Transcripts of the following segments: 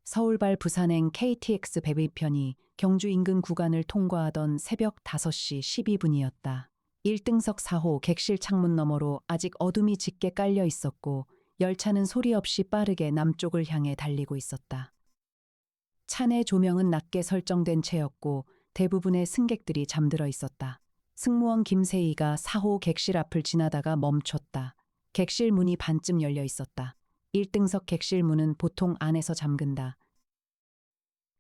서울발 부산행 KTX 101편이 경주 인근 구간을 통과하던 새벽 5시 12분이었다. 1등석 4호 객실 창문 너머로 아직 어둠이 짙게 깔려 있었고 열차는 소리 없이 빠르게 남쪽을 향해 달리고 있었다. 차내 조명은 낮게 설정된 채였고 대부분의 승객들이 잠들어 있었다. 승무원 김세희가 4호 객실 앞을 지나다가 멈췄다. 객실 문이 반쯤 열려 있었다. 1등석 객실 문은 보통 안에서 잠근다.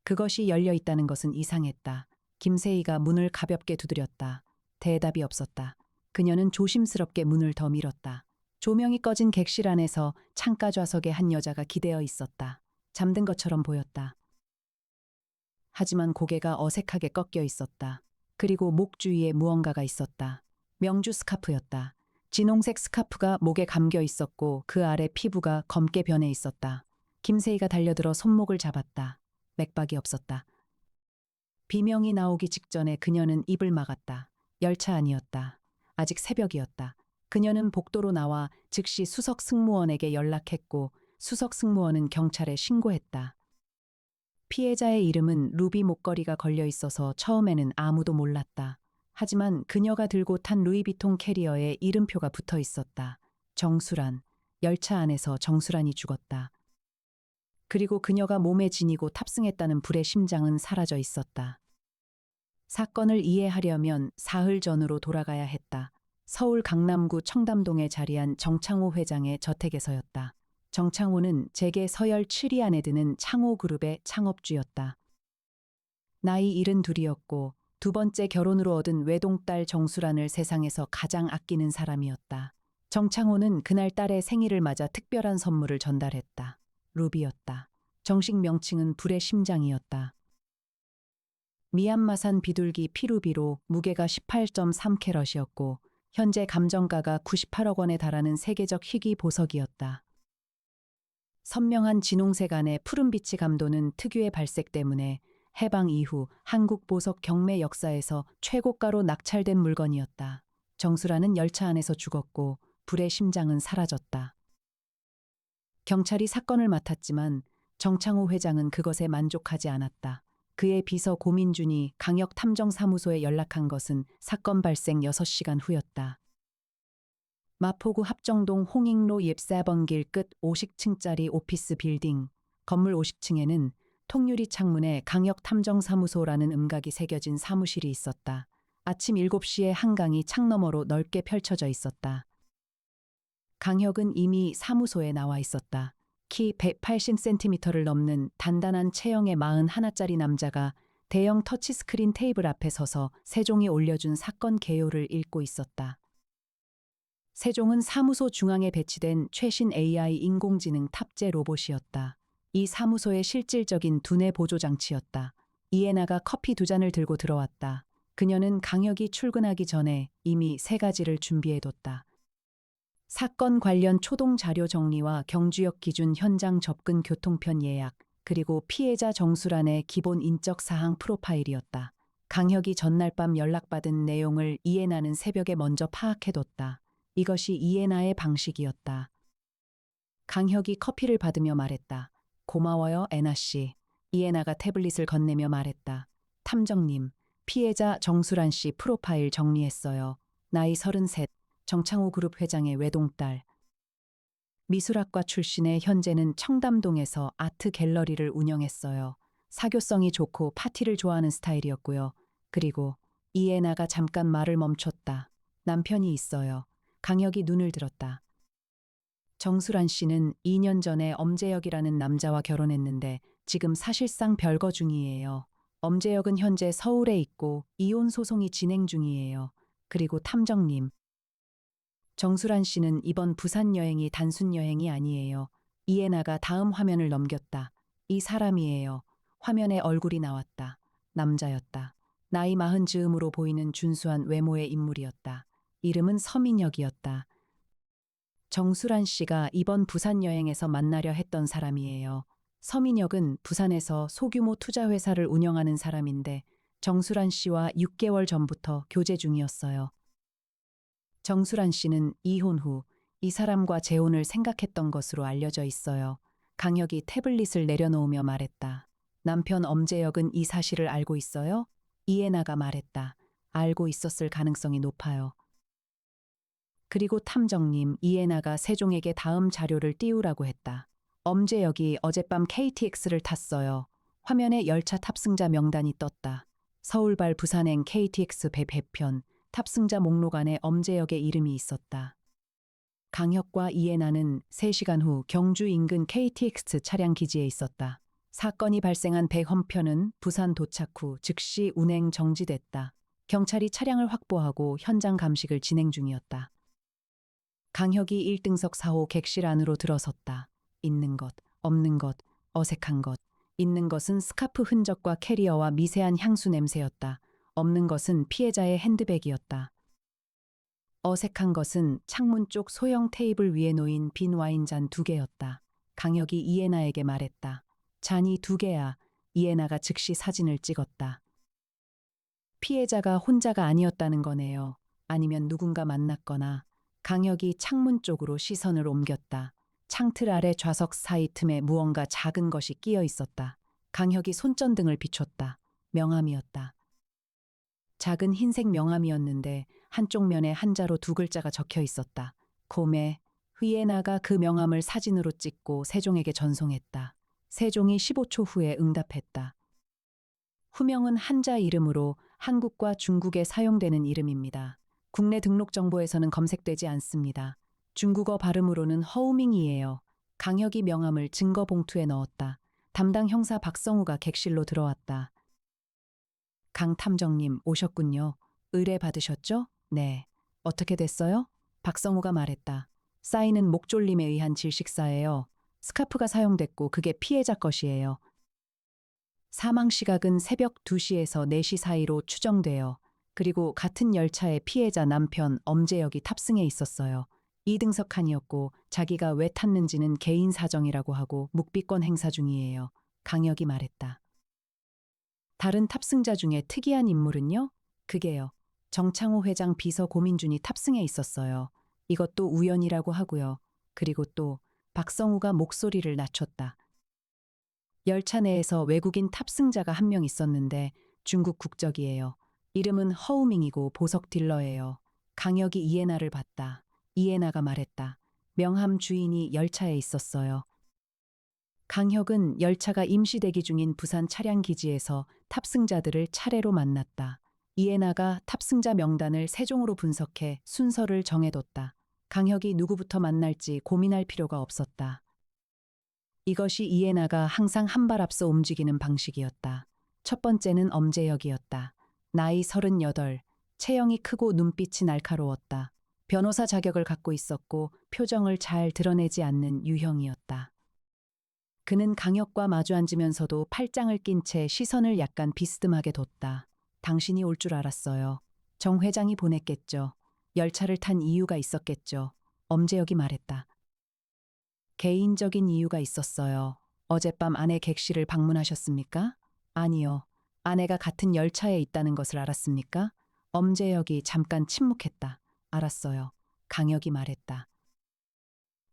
그것이 열려 있다는 것은 이상했다. 김세희가 문을 가볍게 두드렸다. 대답이 없었다. 그녀는 조심스럽게 문을 더 밀었다. 조명이 꺼진 객실 안에서 창가 좌석에 한 여자가 기대어 있었다. 잠든 것처럼 보였다. 하지만 고개가 어색하게 꺾여 있었다. 그리고 목 주위에 무언가가 있었다. 명주 스카프였다. 진홍색 스카프가 목에 감겨 있었고 그 아래 피부가 검게 변해 있었다. 김세희가 달려들어 손목을 잡았다. 맥박이 없었다. 비명이 나오기 직전에 그녀는 입을 막았다. 열차 아니었다. 아직 새벽이었다. 그녀는 복도로 나와 즉시 수석 승무원에게 연락했고 수석 승무원은 경찰에 신고했다. 피해자의 이름은 루비 목걸이가 걸려 있어서 처음에는 아무도 몰랐다. 하지만 그녀가 들고 탄 루이비통 캐리어에 이름표가 붙어 있었다. 정수란. 열차 안에서 정수란이 죽었다. 그리고 그녀가 몸에 지니고 탑승했다는 불의 심장은 사라져 있었다. 사건을 이해하려면 사흘 전으로 돌아가야 했다. 서울 강남구 청담동에 자리한 정창호 회장의 저택에서였다. 정창호는 재계 서열 7위 안에 드는 창호그룹의 창업주였다. 나이 72였고 두 번째 결혼으로 얻은 외동딸 정수란을 세상에서 가장 아끼는 사람이었다. 정창호는 그날 딸의 생일을 맞아 특별한 선물을 전달했다. 루비였다. 정식 명칭은 불의 심장이었다. 미얀마산 비둘기 피루비로 무게가 18.3캐럿이었고 현재 감정가가 98억 원에 달하는 세계적 희귀 보석이었다. 선명한 진홍색 안에 푸른빛이 감도는 특유의 발색 때문에 해방 이후 한국 보석 경매 역사에서 최고가로 낙찰된 물건이었다. 정수라는 열차 안에서 죽었고 불의 심장은 사라졌다. 경찰이 사건을 맡았지만 정창호 회장은 그것에 만족하지 않았다. 그의 비서 고민준이 강역탐정사무소에 연락한 것은 사건 발생 6시간 후였다. 마포구 합정동 홍익로 14번길 끝 50층짜리 오피스 빌딩, 건물 50층에는 통유리 창문에 강역탐정사무소라는 음각이 새겨진 사무실이 있었다. 아침 7시에 한강이 창너머로 넓게 펼쳐져 있었다. 강혁은 이미 사무소에 나와 있었다. 키 180cm를 넘는 단단한 체형의 41짜리 남자가 대형 터치스크린 테이블 앞에 서서 세종이 올려준 사건 개요를 읽고 있었다. 세종은 사무소 중앙에 배치된 최신 AI 인공지능 탑재 로봇이었다. 이 사무소의 실질적인 두뇌 보조 장치였다. 이에나가 커피 2잔을 들고 들어왔다. 그녀는 강혁이 출근하기 전에 이미 3가지를 준비해뒀다. 사건 관련 초동 자료 정리와 경주역 기준 현장 접근 교통편 예약, 그리고 피해자 정수란의 기본 인적 사항 프로파일이었다. 강혁이 전날 밤 연락받은 내용을 이에나는 새벽에 먼저 파악해뒀다. 이것이 이에나의 방식이었다. 강혁이 커피를 받으며 말했다. 고마워요, 에나 씨. 이에나가 태블릿을 건네며 말했다. 탐정님, 피해자 정수란 씨 프로파일 정리했어요. 나이 33, 정창호 그룹 회장의 외동딸. 미술학과 출신의 현재는 청담동에서 아트 갤러리를 운영했어요. 사교성이 좋고 파티를 좋아하는 스타일이었고요. 그리고 이에나가 잠깐 말을 멈췄다. 남편이 있어요. 강혁이 눈을 들었다. 정수란 씨는 2년 전에 엄재혁이라는 남자와 결혼했는데 지금 사실상 별거 중이에요. 엄재혁은 현재 서울에 있고 이혼 소송이 진행 중이에요. 그리고 탐정님. 정수란 씨는 이번 부산 여행이 단순 여행이 아니에요. 이에나가 다음 화면을 넘겼다. 이 사람이에요. 화면에 얼굴이 나왔다. 남자였다. 나이 40 즈음으로 보이는 준수한 외모의 인물이었다. 이름은 서민혁이었다. 정수란 씨가 이번 부산 여행에서 만나려 했던 사람이에요. 서민혁은 부산에서 소규모 투자회사를 운영하는 사람인데 정수란 씨와 6개월 전부터 교제 중이었어요. 정수란 씨는 이혼 후 이 사람과 재혼을 생각했던 것으로 알려져 있어요. 강혁이 태블릿을 내려놓으며 말했다. 남편 엄재혁은 이 사실을 알고 있어요? 이해나가 말했다. 알고 있었을 가능성이 높아요. 그리고 탐정님, 이해나가 세종에게 다음 자료를 띄우라고 했다. 엄재혁이 어젯밤 KTX를 탔어요. 화면에 열차 탑승자 명단이 떴다. 서울발 부산행 KTX 배편, 탑승자 목록 안에 엄재혁의 이름이 있었다. 강혁과 이해나는 3시간 후 경주 인근 KTX 차량 기지에 있었다. 사건이 발생한 배헌편은 부산 도착 후 즉시 운행 정지됐다. 경찰이 차량을 확보하고 현장 감식을 진행 중이었다. 강혁이 1등석 4호 객실 안으로 들어섰다. 있는 것, 없는 것, 어색한 것. 있는 것은 스카프 흔적과 캐리어와 미세한 향수 냄새였다. 없는 것은 피해자의 핸드백이었다. 어색한 것은 창문 쪽 소형 테이블 위에 놓인 빈 와인잔 2개였다. 강혁이 이해나에게 말했다. 잔이 2개야. 이해나가 즉시 사진을 찍었다. 피해자가 혼자가 아니었다는 거네요. 아니면 누군가 만났거나. 강혁이 창문 쪽으로 시선을 옮겼다. 창틀 아래 좌석 사이 틈에 무언가 작은 것이 끼어 있었다. 강혁이 손전등을 비췄다. 명함이었다. 작은 흰색 명함이었는데 한쪽 면에 한자로 2글자가 적혀 있었다. 고매. 위에나가 그 명함을 사진으로 찍고 세종에게 전송했다. 세종이 15초 후에 응답했다. 후명은 한자 이름으로 한국과 중국에 사용되는 이름입니다. 국내 등록 정보에서는 검색되지 않습니다. 중국어 발음으로는 허우밍이에요. 강혁이 명함을 증거 봉투에 넣었다. 담당 형사 박성우가 객실로 들어왔다. 강 탐정님 오셨군요. 의뢰 받으셨죠? 네. 어떻게 됐어요? 박성우가 말했다. 사인은 목졸림에 의한 질식사예요. 스카프가 사용됐고 그게 피해자 것이에요. 사망 시각은 새벽 2시에서 4시 사이로 추정돼요. 그리고 같은 열차에 피해자 남편 엄재혁이 탑승해 있었어요. 2등석 칸이었고 자기가 왜 탔는지는 개인 사정이라고 하고 묵비권 행사 중이에요. 강혁이 말했다. 다른 탑승자 중에 특이한 인물은요? 그게요. 정창호 회장 비서 고민준이 탑승해 있었어요. 이것도 우연이라고 하고요. 그리고 또 박성우가 목소리를 낮췄다. 열차 내에서 외국인 탑승자가 한 명 있었는데 중국 국적이에요. 이름은 허우밍이고 보석 딜러예요. 강혁이 이해나를 봤다. 이해나가 말했다. 명함 주인이 열차에 있었어요. 강혁은 열차가 임시 대기 중인 부산 차량 기지에서 탑승자들을 차례로 만났다. 이해나가 탑승자 명단을 세종으로 분석해 순서를 정해뒀다. 강혁이 누구부터 만날지 고민할 필요가 없었다. 이것이 이해나가 항상 한 발 앞서 움직이는 방식이었다. 첫 번째는 엄재혁이었다. 나이 38, 체형이 크고 눈빛이 날카로웠다. 변호사 자격을 갖고 있었고 표정을 잘 드러내지 않는 유형이었다. 그는 강혁과 마주 앉으면서도 팔짱을 낀 채 시선을 약간 비스듬하게 뒀다. 당신이 올 줄 알았어요. 정 회장이 보냈겠죠. 열차를 탄 이유가 있었겠죠. 엄재혁이 말했다. 개인적인 이유가 있었어요. 어젯밤 아내 객실을 방문하셨습니까? 아니요. 아내가 같은 열차에 있다는 것을 알았습니까? 엄재혁이 잠깐 침묵했다. 알았어요. 강혁이 말했다.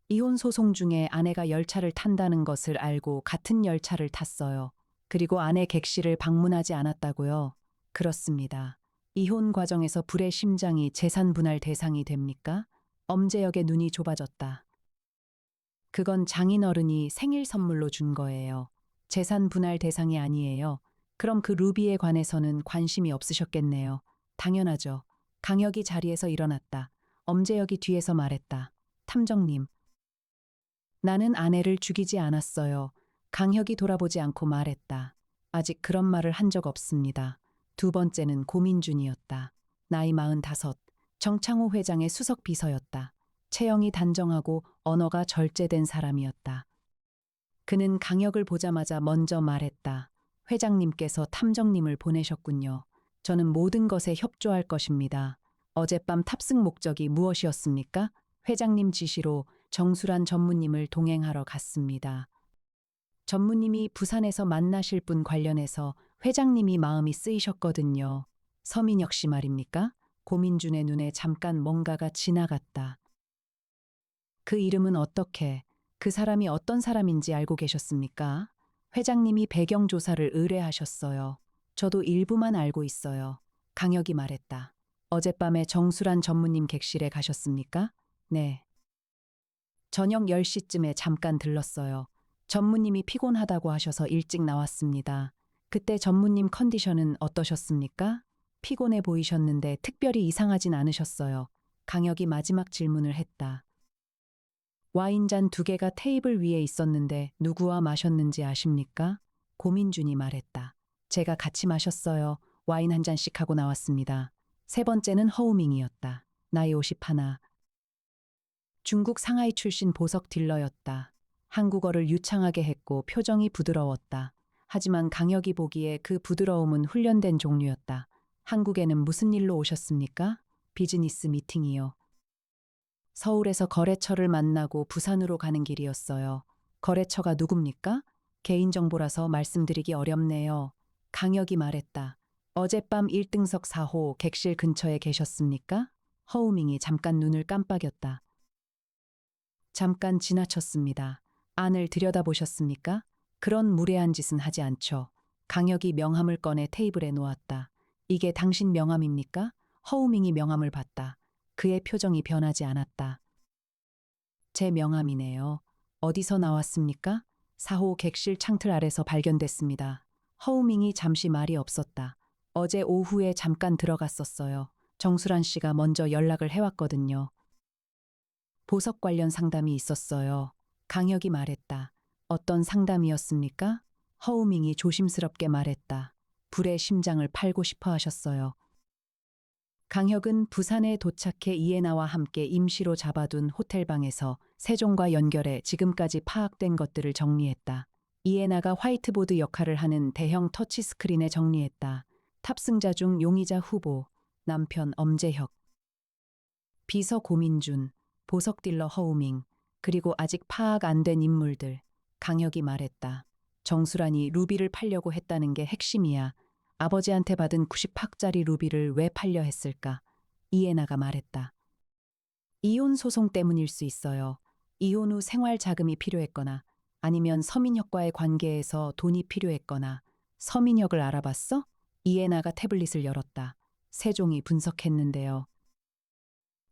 이혼 소송 중에 아내가 열차를 탄다는 것을 알고 같은 열차를 탔어요. 그리고 아내 객실을 방문하지 않았다고요? 그렇습니다. 이혼 과정에서 불의 심장이 재산 분할 대상이 됩니까? 엄재혁의 눈이 좁아졌다. 그건 장인어른이 생일 선물로 준 거예요. 재산 분할 대상이 아니에요. 그럼 그 루비에 관해서는 관심이 없으셨겠네요. 당연하죠. 강혁이 자리에서 일어났다. 엄재혁이 뒤에서 말했다. 탐정님. 나는 아내를 죽이지 않았어요. 강혁이 돌아보지 않고 말했다. 아직 그런 말을 한 적 없습니다. 두 번째는 고민준이었다. 나이 45, 정창호 회장의 수석 비서였다. 체형이 단정하고 언어가 절제된 사람이었다. 그는 강혁을 보자마자 먼저 말했다. 회장님께서 탐정님을 보내셨군요. 저는 모든 것에 협조할 것입니다. 어젯밤 탑승 목적이 무엇이었습니까? 회장님 지시로 정수란 전무님을 동행하러 갔습니다. 전무님이 부산에서 만나실 분 관련해서 회장님이 마음이 쓰이셨거든요. 서민혁 씨 말입니까? 고민준의 눈에 잠깐 뭔가가 지나갔다. 그 이름은 어떻게? 그 사람이 어떤 사람인지 알고 계셨습니까? 회장님이 배경 조사를 의뢰하셨어요. 저도 일부만 알고 있어요. 강혁이 말했다. 어젯밤에 정수란 전무님 객실에 가셨습니까? 네. 저녁 10시쯤에 잠깐 들렀어요. 전무님이 피곤하다고 하셔서 일찍 나왔습니다. 그때 전무님 컨디션은 어떠셨습니까? 피곤해 보이셨는데 특별히 이상하진 않으셨어요. 강혁이 마지막 질문을 했다. 와인잔 2개가 테이블 위에 있었는데 누구와 마셨는지 아십니까? 고민준이 말했다. 제가 같이 마셨어요. 와인 한 잔씩 하고 나왔습니다. 세 번째는 허우밍이었다. 나이 51. 중국 상하이 출신 보석 딜러였다. 한국어를 유창하게 했고 표정이 부드러웠다. 하지만 강혁이 보기에 그 부드러움은 훈련된 종류였다. 한국에는 무슨 일로 오셨습니까? 비즈니스 미팅이요. 서울에서 거래처를 만나고 부산으로 가는 길이었어요. 거래처가 누굽니까? 개인정보라서 말씀드리기 어렵네요. 강혁이 말했다. 어젯밤 1등석 4호 객실 근처에 계셨습니까? 허우밍이 잠깐 눈을 깜빡였다. 잠깐 지나쳤습니다. 안을 들여다보셨습니까? 그런 무례한 짓은 하지 않죠. 강혁이 명함을 꺼내 테이블에 놓았다. 이게 당신 명함입니까? 허우밍이 명함을 봤다. 그의 표정이 변하지 않았다. 제 명함이네요. 어디서 나왔습니까? 4호 객실 창틀 아래서 발견됐습니다. 허우밍이 잠시 말이 없었다. 어제 오후에 잠깐 들어갔었어요. 정수란 씨가 먼저 연락을 해왔거든요. 보석 관련 상담이 있었어요. 강혁이 말했다. 어떤 상담이었습니까? 허우밍이 조심스럽게 말했다. 불의 심장을 팔고 싶어 하셨어요. 강혁은 부산에 도착해 이해나와 함께 임시로 잡아둔 호텔방에서 세종과 연결해 지금까지 파악된 것들을 정리했다. 이해나가 화이트보드 역할을 하는 대형 터치스크린에 정리했다. 탑승자 중 용의자 후보, 남편 엄재혁, 비서 고민준, 보석딜러 허우밍, 그리고 아직 파악 안 된 인물들. 강혁이 말했다. 정수란이 루비를 팔려고 했다는 게 핵심이야. 아버지한테 받은 90학짜리 루비를 왜 팔려 했을까? 이해나가 말했다. 이혼 소송 때문일 수 있어요. 이혼 후 생활 자금이 필요했거나 아니면 서민혁과의 관계에서 돈이 필요했거나. 서민혁을 알아봤어? 이해나가 태블릿을 열었다. 세종이 분석했는데요.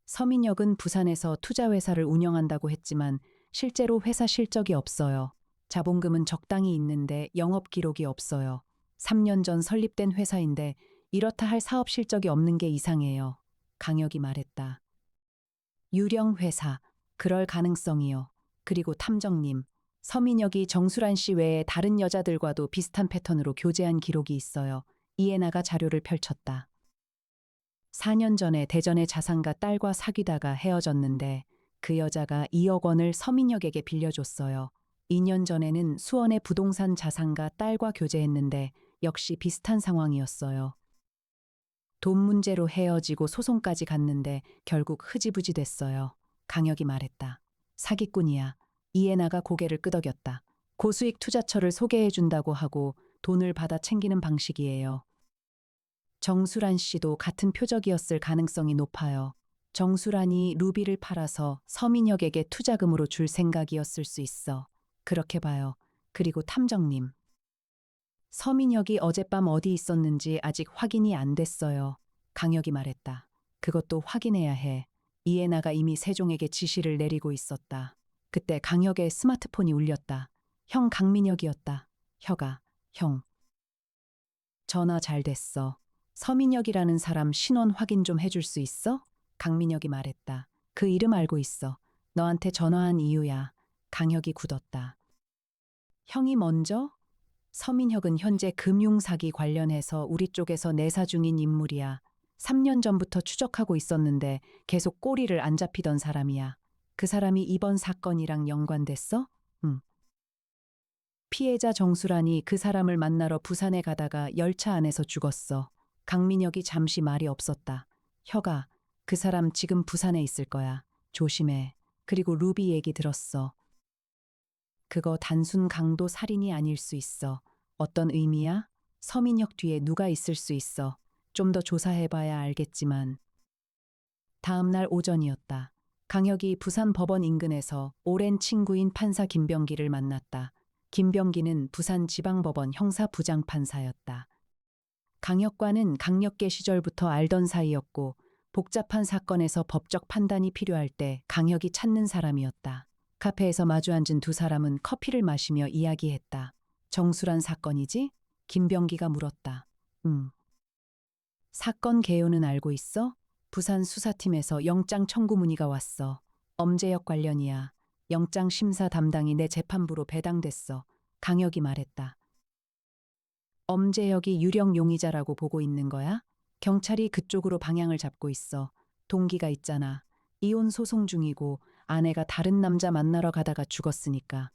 서민혁은 부산에서 투자회사를 운영한다고 했지만 실제로 회사 실적이 없어요. 자본금은 적당히 있는데 영업 기록이 없어요. 3년 전 설립된 회사인데 이렇다 할 사업 실적이 없는 게 이상해요. 강혁이 말했다. 유령 회사, 그럴 가능성이요. 그리고 탐정님, 서민혁이 정수란 씨 외에 다른 여자들과도 비슷한 패턴으로 교제한 기록이 있어요. 이해나가 자료를 펼쳤다. 4년 전에 대전의 자산가 딸과 사귀다가 헤어졌는데 그 여자가 2억 원을 서민혁에게 빌려줬어요. 2년 전에는 수원의 부동산 자산가 딸과 교제했는데 역시 비슷한 상황이었어요. 돈 문제로 헤어지고 소송까지 갔는데 결국 흐지부지 됐어요. 강혁이 말했다. 사기꾼이야. 이해나가 고개를 끄덕였다. 고수익 투자처를 소개해준다고 하고 돈을 받아 챙기는 방식이에요. 정수란 씨도 같은 표적이었을 가능성이 높아요. 정수란이 루비를 팔아서 서민혁에게 투자금으로 줄 생각이었을 수 있어. 그렇게 봐요. 그리고 탐정님. 서민혁이 어젯밤 어디 있었는지 아직 확인이 안 됐어요. 강혁이 말했다. 그것도 확인해야 해. 이해나가 이미 세종에게 지시를 내리고 있었다. 그때 강혁의 스마트폰이 울렸다. 형 강민혁이었다. 혁아, 형. 전화 잘 됐어. 서민혁이라는 사람 신원 확인 좀 해줄 수 있어? 강민혁이 말했다. 그 이름 알고 있어. 너한테 전화한 이유야. 강혁이 굳었다. 형이 먼저? 서민혁은 현재 금융사기 관련해서 우리 쪽에서 내사 중인 인물이야. 3년 전부터 추적하고 있었는데 계속 꼬리를 안 잡히던 사람이야. 그 사람이 이번 사건이랑 연관됐어? 응. 피해자 정수란이 그 사람을 만나러 부산에 가다가 열차 안에서 죽었어. 강민혁이 잠시 말이 없었다. 혁아, 그 사람 지금 부산에 있을 거야. 조심해. 그리고 루비 얘기 들었어. 그거 단순 강도 살인이 아닐 수 있어. 어떤 의미야? 서민혁 뒤에 누가 있을 수 있어. 좀 더 조사해봐야 알겠지만. 다음 날 오전이었다. 강혁이 부산 법원 인근에서 오랜 친구인 판사 김병기를 만났다. 김병기는 부산지방법원 형사부장판사였다. 강혁과는 강력계 시절부터 알던 사이였고 복잡한 사건에서 법적 판단이 필요할 때 강혁이 찾는 사람이었다. 카페에서 마주 앉은 두 사람은 커피를 마시며 이야기했다. 정수란 사건이지? 김병기가 물었다. 응. 사건 개요는 알고 있어? 부산 수사팀에서 영장 청구 문의가 왔어. 엄재혁 관련이야. 영장 심사 담당이 내 재판부로 배당됐어. 강혁이 말했다. 엄재혁이 유령 용의자라고 보고 있는 거야? 경찰이 그쪽으로 방향을 잡고 있어. 동기가 있잖아. 이혼 소송 중이고 아내가 다른 남자 만나러 가다가 죽었으니까.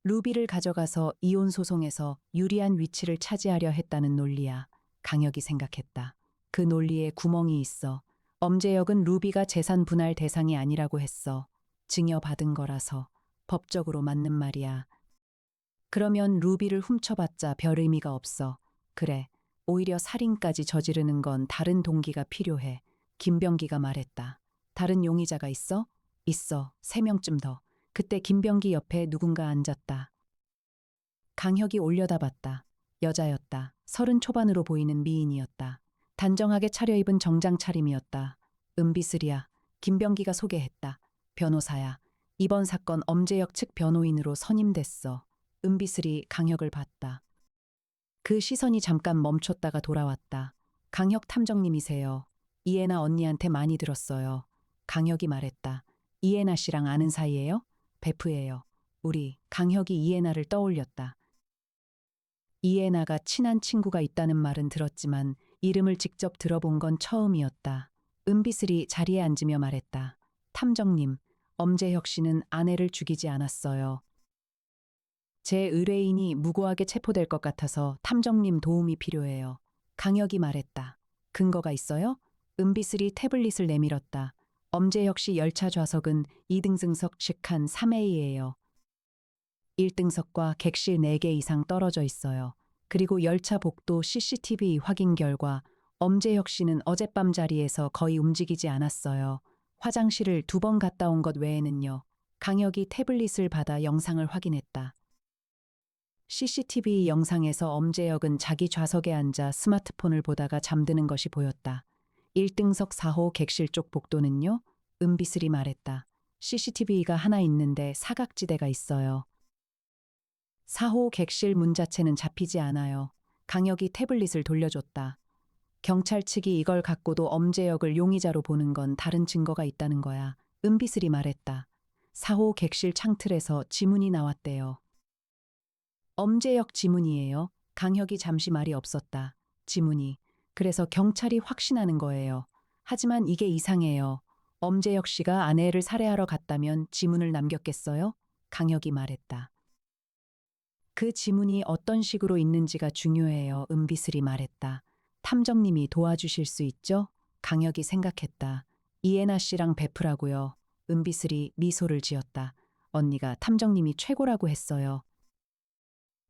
루비를 가져가서 이혼 소송에서 유리한 위치를 차지하려 했다는 논리야. 강혁이 생각했다. 그 논리에 구멍이 있어. 엄재혁은 루비가 재산 분할 대상이 아니라고 했어. 증여받은 거라서. 법적으로 맞는 말이야. 그러면 루비를 훔쳐봤자 별 의미가 없어. 그래. 오히려 살인까지 저지르는 건 다른 동기가 필요해. 김병기가 말했다. 다른 용의자가 있어? 있어. 3명쯤 더. 그때 김병기 옆에 누군가 앉았다. 강혁이 올려다봤다. 여자였다. 30 초반으로 보이는 미인이었다. 단정하게 차려입은 정장 차림이었다. 은비슬이야. 김병기가 소개했다. 변호사야. 이번 사건 엄재혁 측 변호인으로 선임됐어. 은비슬이 강혁을 봤다. 그 시선이 잠깐 멈췄다가 돌아왔다. 강혁 탐정님이세요. 이해나 언니한테 많이 들었어요. 강혁이 말했다. 이해나 씨랑 아는 사이예요? 베프예요. 우리 강혁이 이해나를 떠올렸다. 이해나가 친한 친구가 있다는 말은 들었지만 이름을 직접 들어본 건 처음이었다. 은비슬이 자리에 앉으며 말했다. 탐정님, 엄재혁 씨는 아내를 죽이지 않았어요. 제 의뢰인이 무고하게 체포될 것 같아서 탐정님 도움이 필요해요. 강혁이 말했다. 근거가 있어요? 은비슬이 태블릿을 내밀었다. 엄재혁 씨 열차 좌석은 2등승석 직한 3A예요. 1등석과 객실 4개 이상 떨어져 있어요. 그리고 열차 복도 CCTV 확인 결과 엄재혁 씨는 어젯밤 자리에서 거의 움직이지 않았어요. 화장실을 2번 갔다 온 것 외에는요. 강혁이 태블릿을 받아 영상을 확인했다. CCTV 영상에서 엄재혁은 자기 좌석에 앉아 스마트폰을 보다가 잠드는 것이 보였다. 1등석 4호 객실 쪽 복도는요? 은비슬이 말했다. CCTV가 하나 있는데 사각지대가 있어요. 4호 객실 문 자체는 잡히지 않아요. 강혁이 태블릿을 돌려줬다. 경찰 측이 이걸 갖고도 엄재혁을 용의자로 보는 건 다른 증거가 있다는 거야. 은비슬이 말했다. 4호 객실 창틀에서 지문이 나왔대요. 엄재혁 지문이에요. 강혁이 잠시 말이 없었다. 지문이. 그래서 경찰이 확신하는 거예요. 하지만 이게 이상해요. 엄재혁 씨가 아내를 살해하러 갔다면 지문을 남겼겠어요? 강혁이 말했다. 그 지문이 어떤 식으로 있는지가 중요해요. 은비슬이 말했다. 탐정님이 도와주실 수 있죠? 강혁이 생각했다. 이해나 씨랑 베프라고요. 은비슬이 미소를 지었다. 언니가 탐정님이 최고라고 했어요.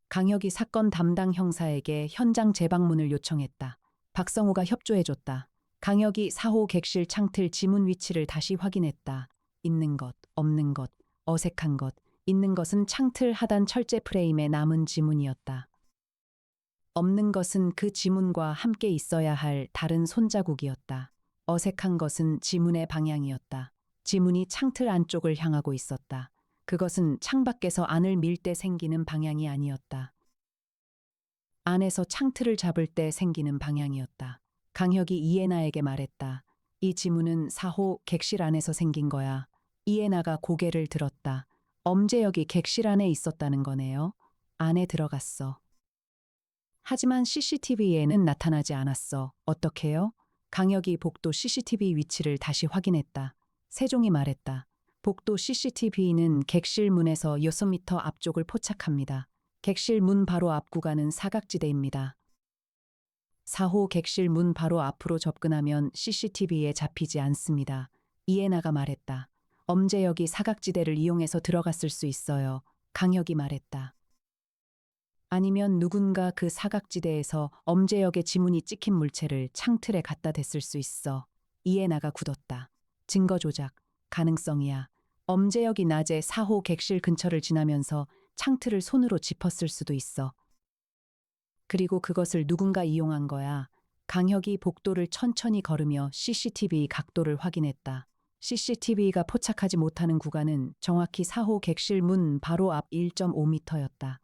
강혁이 사건 담당 형사에게 현장 재방문을 요청했다. 박성호가 협조해줬다. 강혁이 4호 객실 창틀 지문 위치를 다시 확인했다. 있는 것, 없는 것, 어색한 것. 있는 것은 창틀 하단 철제 프레임에 남은 지문이었다. 없는 것은 그 지문과 함께 있어야 할 다른 손자국이었다. 어색한 것은 지문의 방향이었다. 지문이 창틀 안쪽을 향하고 있었다. 그것은 창밖에서 안을 밀 때 생기는 방향이 아니었다. 안에서 창틀을 잡을 때 생기는 방향이었다. 강혁이 이해나에게 말했다. 이 지문은 4호 객실 안에서 생긴 거야. 이해나가 고개를 들었다. 엄재혁이 객실 안에 있었다는 거네요. 안에 들어갔어. 하지만 CCTV에는 나타나지 않았어. 어떻게요? 강혁이 복도 CCTV 위치를 다시 확인했다. 세종이 말했다. 복도 CCTV는 객실 문에서 6m 앞쪽을 포착합니다. 객실 문 바로 앞 구간은 사각지대입니다. 4호 객실 문 바로 앞으로 접근하면 CCTV에 잡히지 않습니다. 이해나가 말했다. 엄재혁이 사각지대를 이용해서 들어갔을 수 있어요. 강혁이 말했다. 아니면 누군가 그 사각지대에서 엄재혁의 지문이 찍힌 물체를 창틀에 갖다 댔을 수 있어. 이해나가 굳었다. 증거 조작. 가능성이야. 엄재혁이 낮에 4호 객실 근처를 지나면서 창틀을 손으로 짚었을 수도 있어. 그리고 그것을 누군가 이용한 거야. 강혁이 복도를 천천히 걸으며 CCTV 각도를 확인했다. CCTV가 포착하지 못하는 구간은 정확히 4호 객실 문 바로 앞 1.5m였다.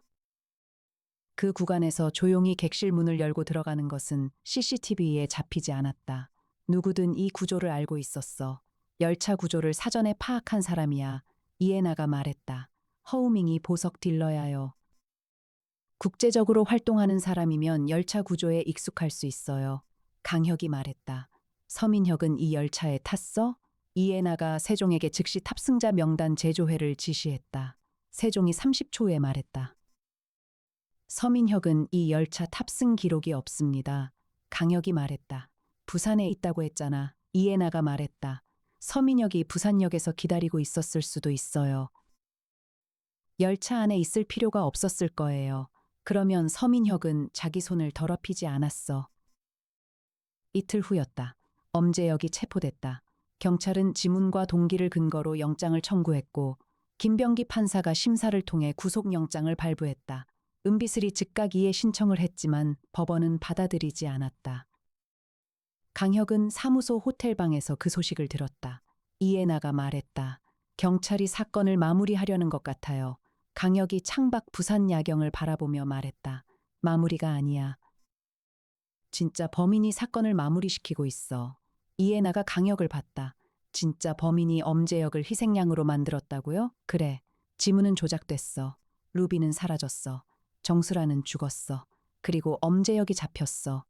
그 구간에서 조용히 객실 문을 열고 들어가는 것은 CCTV에 잡히지 않았다. 누구든 이 구조를 알고 있었어. 열차 구조를 사전에 파악한 사람이야. 이에나가 말했다. 허우밍이 보석 딜러야요. 국제적으로 활동하는 사람이면 열차 구조에 익숙할 수 있어요. 강혁이 말했다. 서민혁은 이 열차에 탔어? 이에나가 세종에게 즉시 탑승자 명단 제조회를 지시했다. 세종이 30초 후에 말했다. 서민혁은 이 열차 탑승 기록이 없습니다. 강혁이 말했다. 부산에 있다고 했잖아. 이에나가 말했다. 서민혁이 부산역에서 기다리고 있었을 수도 있어요. 열차 안에 있을 필요가 없었을 거예요. 그러면 서민혁은 자기 손을 더럽히지 않았어. 이틀 후였다. 엄재혁이 체포됐다. 경찰은 지문과 동기를 근거로 영장을 청구했고 김병기 판사가 심사를 통해 구속영장을 발부했다. 은비슬이 즉각 이해 신청을 했지만 법원은 받아들이지 않았다. 강혁은 사무소 호텔방에서 그 소식을 들었다. 이에나가 말했다. 경찰이 사건을 마무리하려는 것 같아요. 강혁이 창밖 부산 야경을 바라보며 말했다. 마무리가 아니야. 진짜 범인이 사건을 마무리시키고 있어. 이에나가 강혁을 봤다. 진짜 범인이 엄재혁을 희생양으로 만들었다고요? 그래. 지문은 조작됐어. 루비는 사라졌어. 정수라는 죽었어. 그리고 엄재혁이 잡혔어.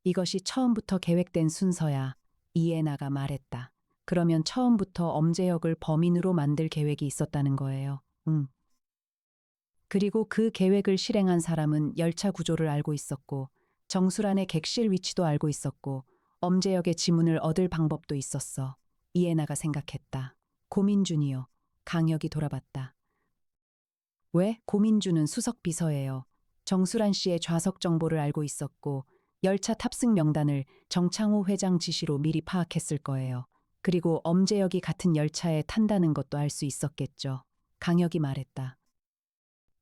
이것이 처음부터 계획된 순서야. 이에나가 말했다. 그러면 처음부터 엄재혁을 범인으로 만들 계획이 있었다는 거예요. 응. 그리고 그 계획을 실행한 사람은 열차 구조를 알고 있었고 정수란의 객실 위치도 알고 있었고 엄재혁의 지문을 얻을 방법도 있었어. 이에나가 생각했다. 고민준이요. 강혁이 돌아봤다. 왜? 고민준은 수석 비서예요. 정수란 씨의 좌석 정보를 알고 있었고 열차 탑승 명단을 정창호 회장 지시로 미리 파악했을 거예요. 그리고 엄재혁이 같은 열차에 탄다는 것도 알 수 있었겠죠. 강혁이 말했다.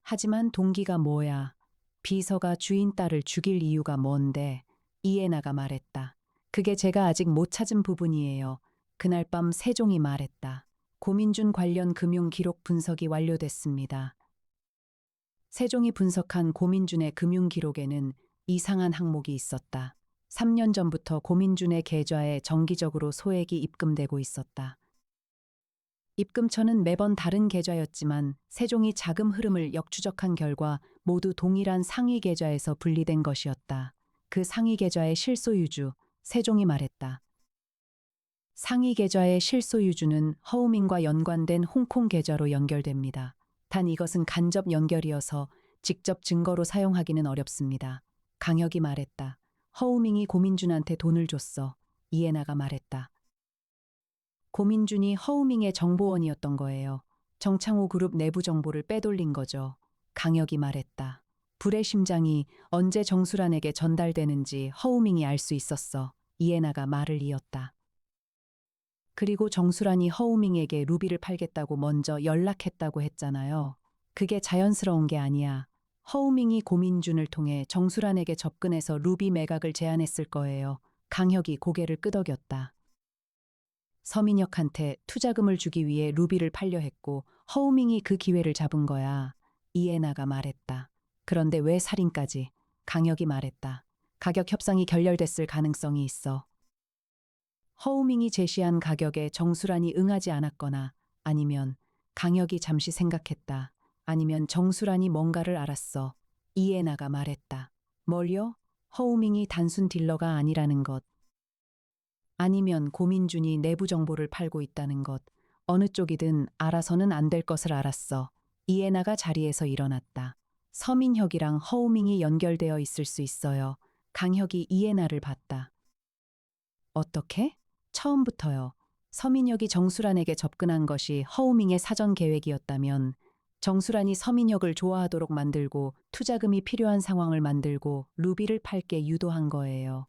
하지만 동기가 뭐야? 비서가 주인 딸을 죽일 이유가 뭔데? 이에나가 말했다. 그게 제가 아직 못 찾은 부분이에요. 그날 밤 세종이 말했다. 고민준 관련 금융 기록 분석이 완료됐습니다. 세종이 분석한 고민준의 금융 기록에는 이상한 항목이 있었다. 3년 전부터 고민준의 계좌에 정기적으로 소액이 입금되고 있었다. 입금처는 매번 다른 계좌였지만 세종이 자금 흐름을 역추적한 결과 모두 동일한 상위 계좌에서 분리된 것이었다. 그 상위 계좌의 실소유주, 세종이 말했다. 상위 계좌의 실소유주는 허우밍과 연관된 홍콩 계좌로 연결됩니다. 단 이것은 간접 연결이어서 직접 증거로 사용하기는 어렵습니다. 강혁이 말했다. 허우밍이 고민준한테 돈을 줬어. 이에나가 말했다. 고민준이 허우밍의 정보원이었던 거예요. 정창호 그룹 내부 정보를 빼돌린 거죠. 강혁이 말했다. 불의 심장이 언제 정수란에게 전달되는지 허우밍이 알 수 있었어. 이에나가 말을 이었다. 그리고 정수란이 허우밍에게 루비를 팔겠다고 먼저 연락했다고 했잖아요. 그게 자연스러운 게 아니야. 허우밍이 고민준을 통해 정수란에게 접근해서 루비 매각을 제안했을 거예요. 강혁이 고개를 끄덕였다. 서민혁한테 투자금을 주기 위해 루비를 팔려 했고 허우밍이 그 기회를 잡은 거야. 이에나가 말했다. 그런데 왜 살인까지? 강혁이 말했다. 가격 협상이 결렬됐을 가능성이 있어. 허우밍이 제시한 가격에 정수란이 응하지 않았거나 아니면 강혁이 잠시 생각했다. 아니면 정수란이 뭔가를 알았어. 이에나가 말했다. 뭘요? 허우밍이 단순 딜러가 아니라는 것. 아니면 고민준이 내부 정보를 팔고 있다는 것. 어느 쪽이든 알아서는 안 될 것을 알았어. 이에나가 자리에서 일어났다. 서민혁이랑 허우밍이 연결되어 있을 수 있어요. 강혁이 이에나를 봤다. 어떻게? 처음부터요. 서민혁이 정수란에게 접근한 것이 허우밍의 사전 계획이었다면 정수란이 서민혁을 좋아하도록 만들고 투자금이 필요한 상황을 만들고 루비를 팔게 유도한 거예요.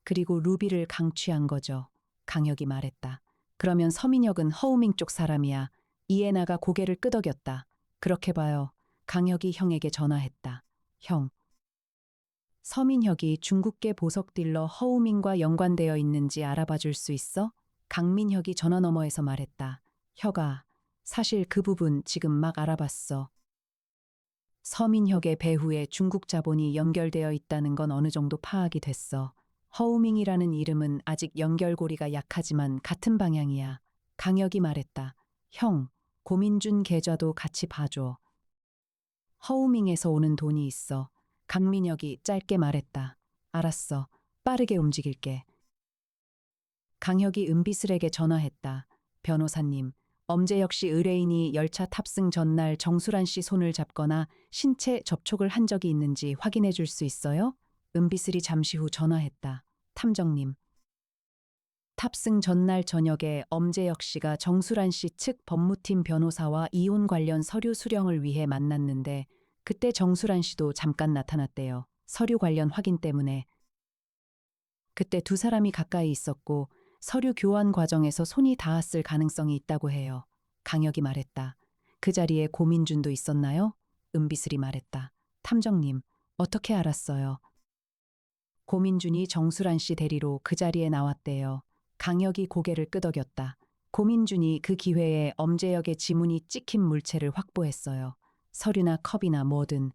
그리고 루비를 강취한 거죠. 강혁이 말했다. 그러면 서민혁은 허우밍 쪽 사람이야. 이해나가 고개를 끄덕였다. 그렇게 봐요. 강혁이 형에게 전화했다. 형. 서민혁이 중국계 보석 딜러 허우밍과 연관되어 있는지 알아봐 줄 수 있어? 강민혁이 전화 너머에서 말했다. 혁아, 사실 그 부분 지금 막 알아봤어. 서민혁의 배후에 중국 자본이 연결되어 있다는 건 어느 정도 파악이 됐어. 허우밍이라는 이름은 아직 연결고리가 약하지만 같은 방향이야. 강혁이 말했다. 형, 고민준 계좌도 같이 봐줘. 허우밍에서 오는 돈이 있어. 강민혁이 짧게 말했다. 알았어. 빠르게 움직일게. 강혁이 은비슬에게 전화했다. 변호사님, 엄재혁 씨 의뢰인이 열차 탑승 전날 정수란 씨 손을 잡거나 신체 접촉을 한 적이 있는지 확인해 줄 수 있어요? 은비슬이 잠시 후 전화했다. 탐정님. 탑승 전날 저녁에 엄재혁 씨가 정수란 씨 측 법무팀 변호사와 이혼 관련 서류 수령을 위해 만났는데 그때 정수란 씨도 잠깐 나타났대요. 서류 관련 확인 때문에. 그때 두 사람이 가까이 있었고 서류 교환 과정에서 손이 닿았을 가능성이 있다고 해요. 강혁이 말했다. 그 자리에 고민준도 있었나요? 은비슬이 말했다. 탐정님, 어떻게 알았어요? 고민준이 정수란 씨 대리로 그 자리에 나왔대요. 강혁이 고개를 끄덕였다. 고민준이 그 기회에 엄재혁의 지문이 찍힌 물체를 확보했어요. 서류나 컵이나 뭐든.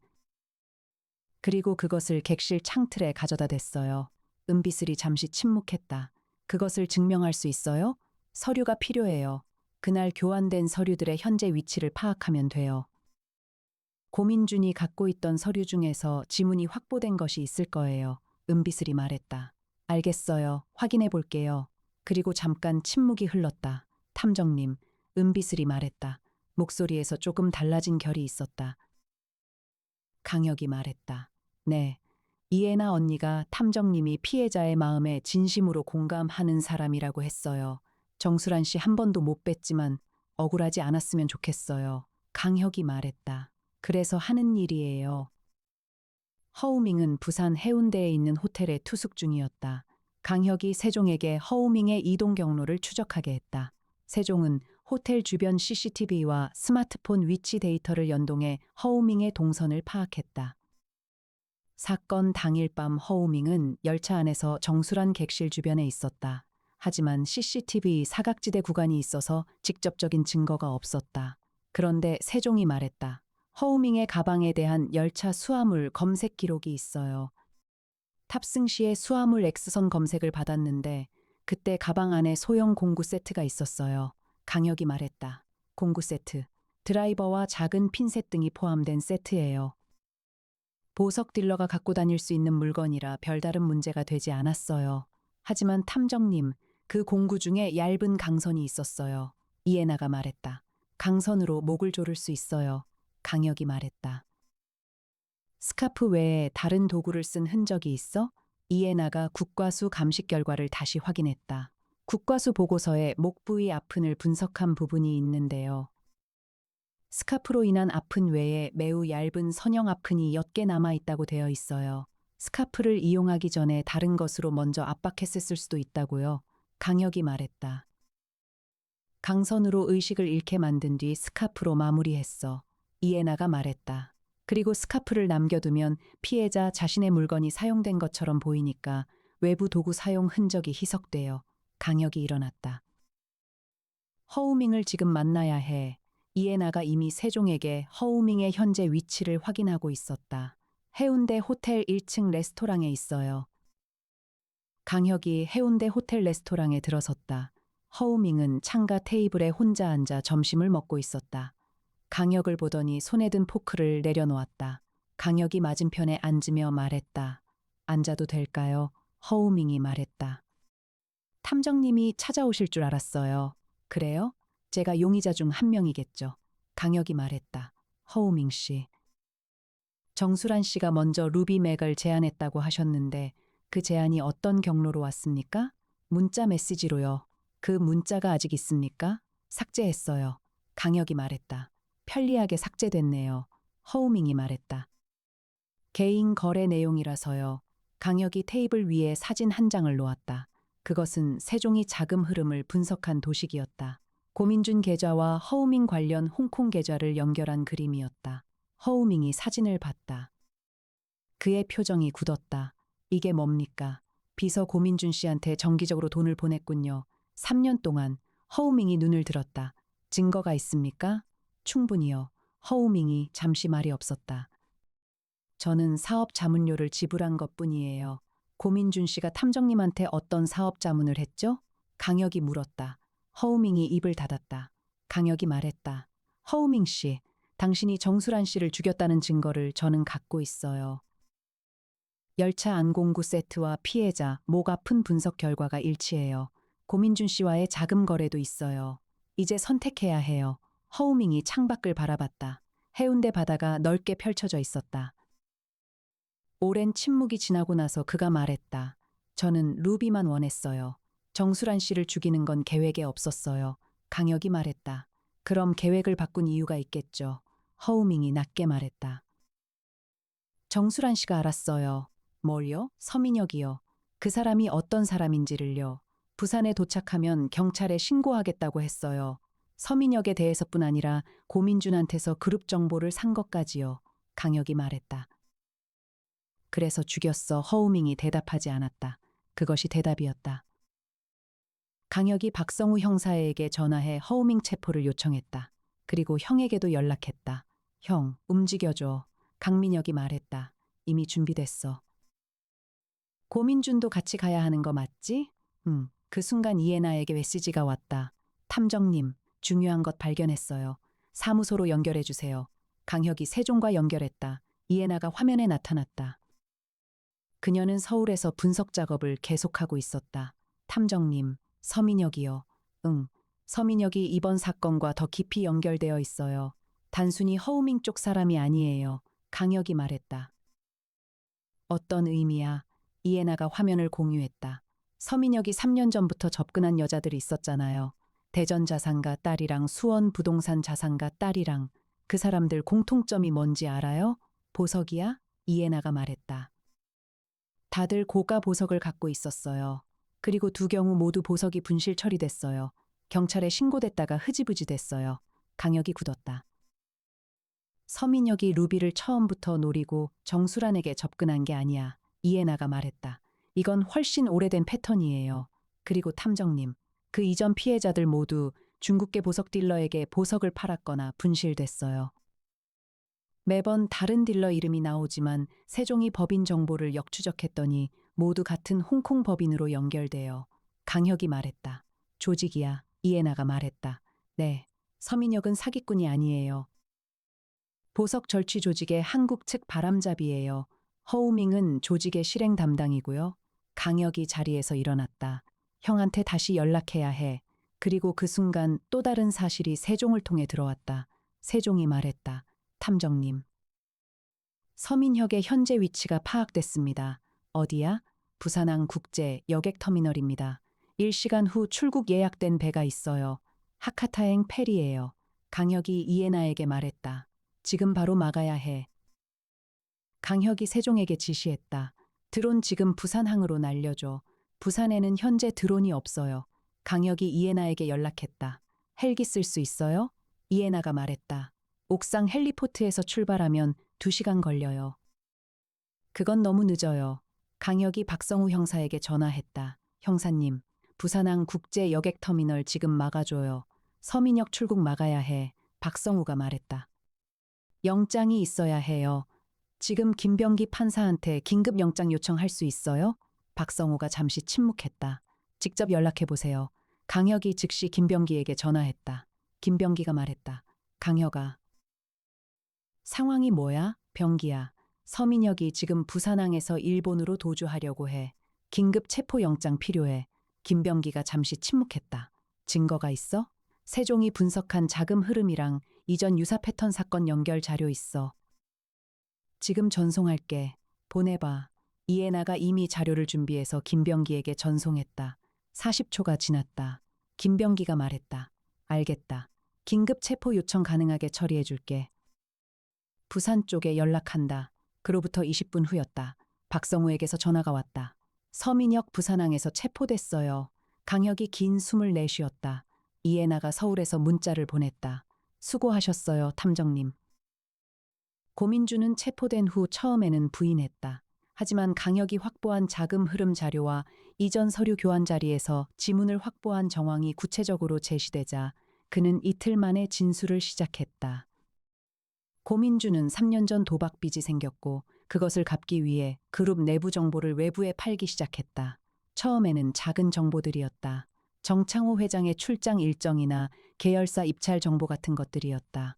그리고 그것을 객실 창틀에 가져다 댔어요. 은비슬이 잠시 침묵했다. 그것을 증명할 수 있어요? 서류가 필요해요. 그날 교환된 서류들의 현재 위치를 파악하면 돼요. 고민준이 갖고 있던 서류 중에서 지문이 확보된 것이 있을 거예요. 은비슬이 말했다. 알겠어요. 확인해 볼게요. 그리고 잠깐 침묵이 흘렀다. 탐정님, 은비슬이 말했다. 목소리에서 조금 달라진 결이 있었다. 강혁이 말했다. 네. 이해나 언니가 탐정님이 피해자의 마음에 진심으로 공감하는 사람이라고 했어요. 정수란 씨 한 번도 못 뵀지만 억울하지 않았으면 좋겠어요. 강혁이 말했다. 그래서 하는 일이에요. 허우밍은 부산 해운대에 있는 호텔에 투숙 중이었다. 강혁이 세종에게 허우밍의 이동 경로를 추적하게 했다. 세종은 호텔 주변 CCTV와 스마트폰 위치 데이터를 연동해 허우밍의 동선을 파악했다. 사건 당일 밤 허우밍은 열차 안에서 정수란 객실 주변에 있었다. 하지만 CCTV 사각지대 구간이 있어서 직접적인 증거가 없었다. 그런데 세종이 말했다. 허우밍의 가방에 대한 열차 수화물 검색 기록이 있어요. 탑승 시에 수화물 X선 검색을 받았는데 그때 가방 안에 소형 공구 세트가 있었어요. 강혁이 말했다. 공구 세트. 드라이버와 작은 핀셋 등이 포함된 세트예요. 보석 딜러가 갖고 다닐 수 있는 물건이라 별다른 문제가 되지 않았어요. 하지만 탐정님, 그 공구 중에 얇은 강선이 있었어요. 이해나가 말했다. 강선으로 목을 조를 수 있어요. 강혁이 말했다. 스카프 외에 다른 도구를 쓴 흔적이 있어? 이해나가 국과수 감식 결과를 다시 확인했다. 국과수 보고서에 목 부위 아픈을 분석한 부분이 있는데요. 스카프로 인한 아픈 외에 매우 얇은 선형 아픈이 옅게 남아있다고 되어 있어요. 스카프를 이용하기 전에 다른 것으로 먼저 압박했을 수도 있다고요. 강혁이 말했다. 강선으로 의식을 잃게 만든 뒤 스카프로 마무리했어. 이해나가 말했다. 그리고 스카프를 남겨두면 피해자 자신의 물건이 사용된 것처럼 보이니까 외부 도구 사용 흔적이 희석돼요. 강혁이 일어났다. 허우밍을 지금 만나야 해. 이해나가 이미 세종에게 허우밍의 현재 위치를 확인하고 있었다. 해운대 호텔 1층 레스토랑에 있어요. 강혁이 해운대 호텔 레스토랑에 들어섰다. 허우밍은 창가 테이블에 혼자 앉아 점심을 먹고 있었다. 강혁을 보더니 손에 든 포크를 내려놓았다. 강혁이 맞은편에 앉으며 말했다. 앉아도 될까요? 허우밍이 말했다. 탐정님이 찾아오실 줄 알았어요. 그래요? 제가 용의자 중 한 명이겠죠. 강혁이 말했다. 허우밍 씨. 정수란 씨가 먼저 루비 맥을 제안했다고 하셨는데 그 제안이 어떤 경로로 왔습니까? 문자 메시지로요. 그 문자가 아직 있습니까? 삭제했어요. 강혁이 말했다. 편리하게 삭제됐네요. 허우밍이 말했다. 개인 거래 내용이라서요. 강혁이 테이블 위에 사진 한 장을 놓았다. 그것은 세종이 자금 흐름을 분석한 도식이었다. 고민준 계좌와 허우밍 관련 홍콩 계좌를 연결한 그림이었다. 허우밍이 사진을 봤다. 그의 표정이 굳었다. 이게 뭡니까? 비서 고민준 씨한테 정기적으로 돈을 보냈군요. 3년 동안. 허우밍이 눈을 들었다. 증거가 있습니까? 충분히요. 허우밍이 잠시 말이 없었다. 저는 사업 자문료를 지불한 것뿐이에요. 고민준 씨가 탐정님한테 어떤 사업 자문을 했죠? 강혁이 물었다. 허우밍이 입을 닫았다. 강혁이 말했다. 허우밍 씨, 당신이 정수란 씨를 죽였다는 증거를 저는 갖고 있어요. 열차 안공구 세트와 피해자, 목 아픈 분석 결과가 일치해요. 고민준 씨와의 자금 거래도 있어요. 이제 선택해야 해요. 허우밍이 창밖을 바라봤다. 해운대 바다가 넓게 펼쳐져 있었다. 오랜 침묵이 지나고 나서 그가 말했다. 저는 루비만 원했어요. 정수란 씨를 죽이는 건 계획에 없었어요. 강혁이 말했다. 그럼 계획을 바꾼 이유가 있겠죠. 허우밍이 낮게 말했다. 정수란 씨가 알았어요. 뭘요? 서민혁이요. 그 사람이 어떤 사람인지를요. 부산에 도착하면 경찰에 신고하겠다고 했어요. 서민혁에 대해서뿐 아니라 고민준한테서 그룹 정보를 산 것까지요. 강혁이 말했다. 그래서 죽였어. 허우밍이 대답하지 않았다. 그것이 대답이었다. 강혁이 박성우 형사에게 전화해 허우밍 체포를 요청했다. 그리고 형에게도 연락했다. 형, 움직여줘. 강민혁이 말했다. 이미 준비됐어. 고민준도 같이 가야 하는 거 맞지? 그 순간 이해나에게 메시지가 왔다. 탐정님, 중요한 것 발견했어요. 사무소로 연결해 주세요. 강혁이 세종과 연결했다. 이해나가 화면에 나타났다. 그녀는 서울에서 분석 작업을 계속하고 있었다. 탐정님, 서민혁이요. 응, 서민혁이 이번 사건과 더 깊이 연결되어 있어요. 단순히 허우밍 쪽 사람이 아니에요. 강혁이 말했다. 어떤 의미야? 이해나가 화면을 공유했다. 서민혁이 3년 전부터 접근한 여자들이 있었잖아요. 대전 자산가 딸이랑 수원 부동산 자산가 딸이랑. 그 사람들 공통점이 뭔지 알아요? 보석이야? 이해나가 말했다. 다들 고가 보석을 갖고 있었어요. 그리고 두 경우 모두 보석이 분실 처리됐어요. 경찰에 신고됐다가 흐지부지 됐어요. 강혁이 굳었다. 서민혁이 루비를 처음부터 노리고 정수란에게 접근한 게 아니야. 이해나가 말했다. 이건 훨씬 오래된 패턴이에요. 그리고 탐정님, 그 이전 피해자들 모두 중국계 보석 딜러에게 보석을 팔았거나 분실됐어요. 매번 다른 딜러 이름이 나오지만 세종이 법인 정보를 역추적했더니 모두 같은 홍콩 법인으로 연결돼요. 강혁이 말했다. 조직이야. 이해나가 말했다. 네, 서민혁은 사기꾼이 아니에요. 보석 절취 조직의 한국 측 바람잡이예요. 허우밍은 조직의 실행 담당이고요. 강혁이 자리에서 일어났다. 형한테 다시 연락해야 해. 그리고 그 순간 또 다른 사실이 세종을 통해 들어왔다. 세종이 말했다. 탐정님. 서민혁의 현재 위치가 파악됐습니다. 어디야? 부산항 국제 여객터미널입니다. 1시간 후 출국 예약된 배가 있어요. 하카타행 페리예요. 강혁이 이해나에게 말했다. 지금 바로 막아야 해. 강혁이 세종에게 지시했다. 드론 지금 부산항으로 날려줘. 부산에는 현재 드론이 없어요. 강혁이 이해나에게 연락했다. 헬기 쓸 수 있어요? 이해나가 말했다. 옥상 헬리포트에서 출발하면 2시간 걸려요. 그건 너무 늦어요. 강혁이 박성우 형사에게 전화했다. 형사님, 부산항 국제 여객터미널 지금 막아줘요. 서민혁 출국 막아야 해. 박성우가 말했다. 영장이 있어야 해요. 지금 김병기 판사한테 긴급 영장 요청할 수 있어요? 박성우가 잠시 침묵했다. 직접 연락해보세요. 강혁이 즉시 김병기에게 전화했다. 김병기가 말했다. 강혁아. 상황이 뭐야? 병기야. 서민혁이 지금 부산항에서 일본으로 도주하려고 해. 긴급 체포영장 필요해. 김병기가 잠시 침묵했다. 증거가 있어? 세종이 분석한 자금 흐름이랑 이전 유사 패턴 사건 연결 자료 있어. 지금 전송할게. 보내봐. 이해나가 이미 자료를 준비해서 김병기에게 전송했다. 40초가 지났다. 김병기가 말했다. 알겠다. 긴급 체포 요청 가능하게 처리해줄게. 부산 쪽에 연락한다. 그로부터 20분 후였다. 박성우에게서 전화가 왔다. 서민혁 부산항에서 체포됐어요. 강혁이 긴 숨을 내쉬었다. 이해나가 서울에서 문자를 보냈다. 수고하셨어요, 탐정님. 고민주는 체포된 후 처음에는 부인했다. 하지만 강혁이 확보한 자금 흐름 자료와 이전 서류 교환 자리에서 지문을 확보한 정황이 구체적으로 제시되자 그는 이틀 만에 진술을 시작했다. 고민주는 3년 전 도박 빚이 생겼고 그것을 갚기 위해 그룹 내부 정보를 외부에 팔기 시작했다. 처음에는 작은 정보들이었다. 정창호 회장의 출장 일정이나 계열사 입찰 정보 같은 것들이었다.